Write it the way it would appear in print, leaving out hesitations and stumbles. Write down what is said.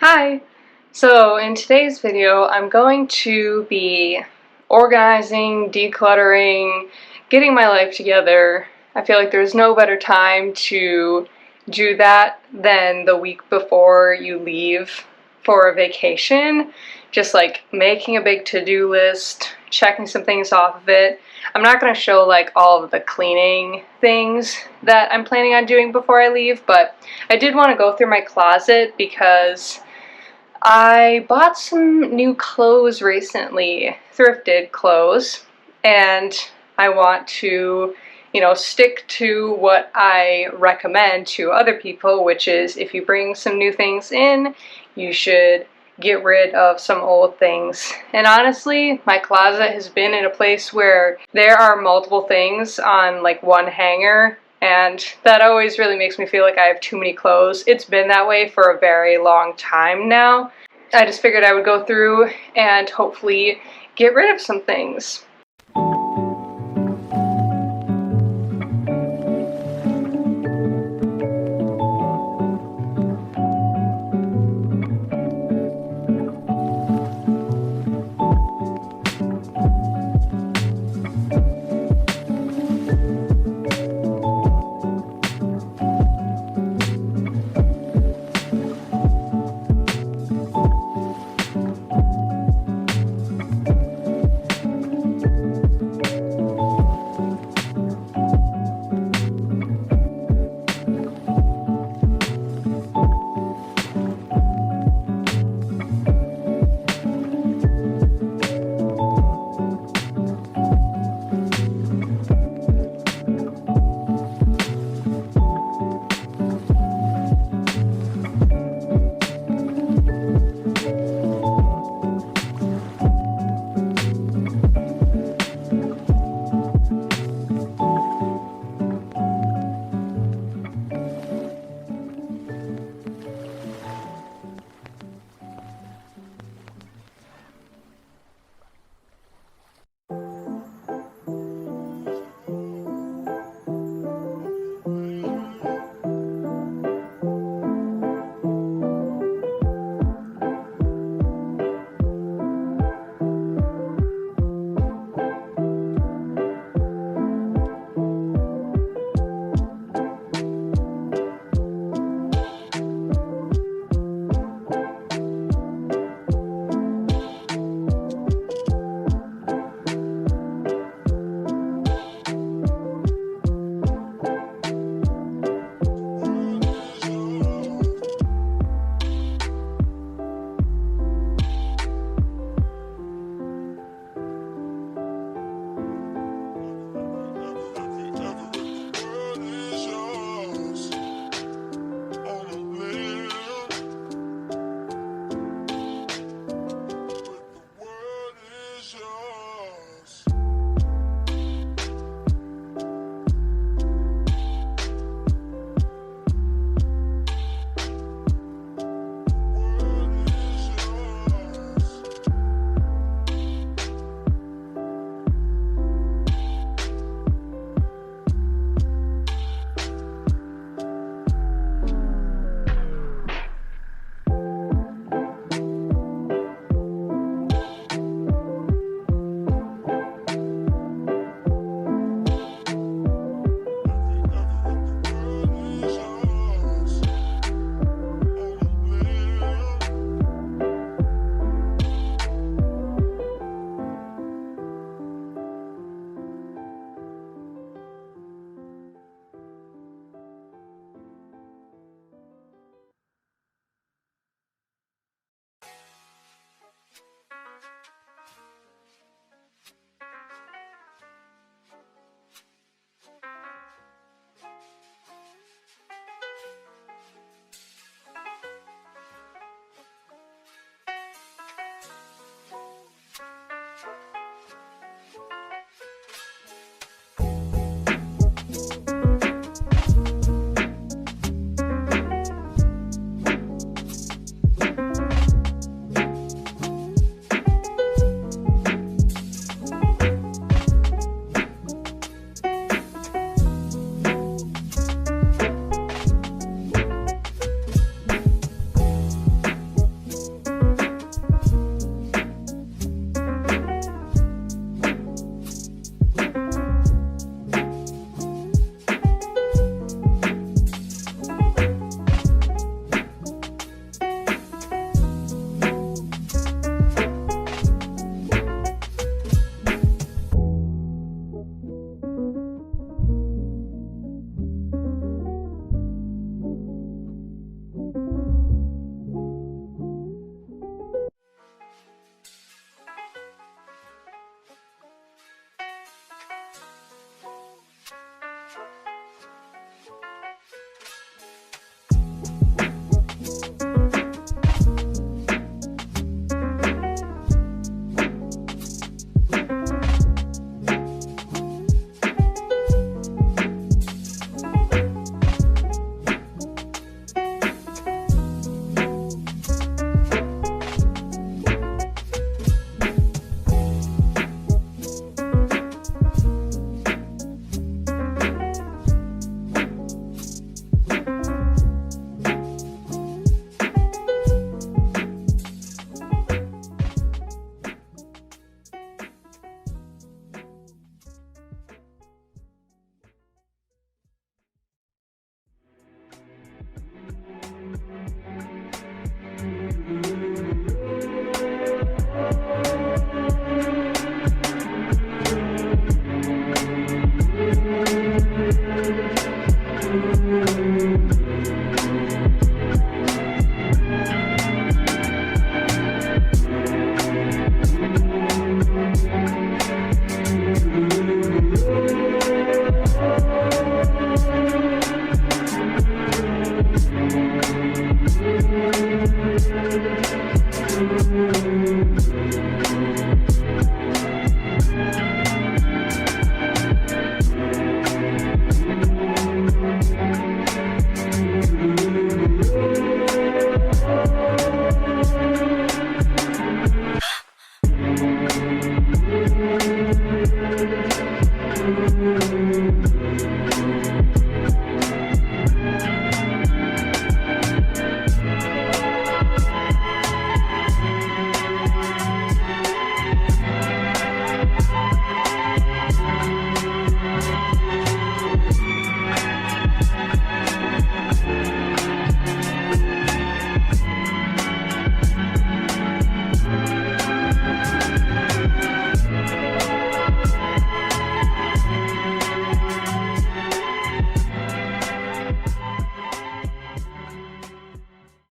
Hi! So in today's video I'm going to be organizing, decluttering, getting my life together. I feel like there's no better time to do that than the week before you leave for a vacation. Just like making a big to-do list, checking some things off of it. I'm not going to show like all of the cleaning things that I'm planning on doing before I leave, but I did want to go through my closet because I bought some new clothes recently, thrifted clothes, and I want to, stick to what I recommend to other people, which is if you bring some new things in, you should get rid of some old things. And honestly, my closet has been in a place where there are multiple things on like one hanger, and that always really makes me feel like I have too many clothes. It's been that way for a very long time now. I just figured I would go through and hopefully get rid of some things.